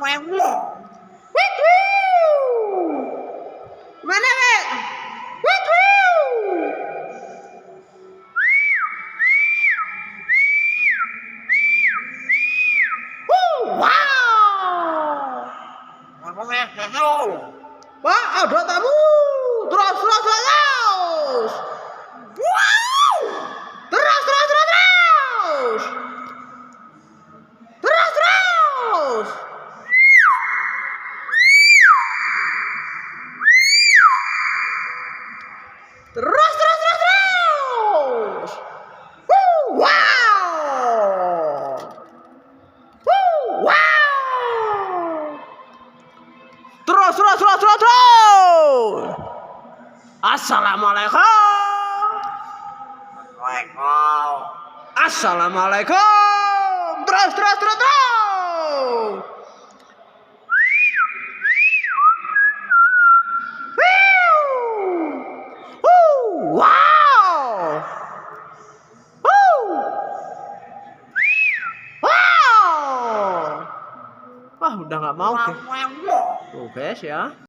Wit woo. Mana Bek? Wit woo. Wow. Wah, ada tamu. Terus. Wow. Terus. Wow. Terus. Assalamualaikum. Terus. Wow. Wah, udah nggak mau. Tuh guys ya.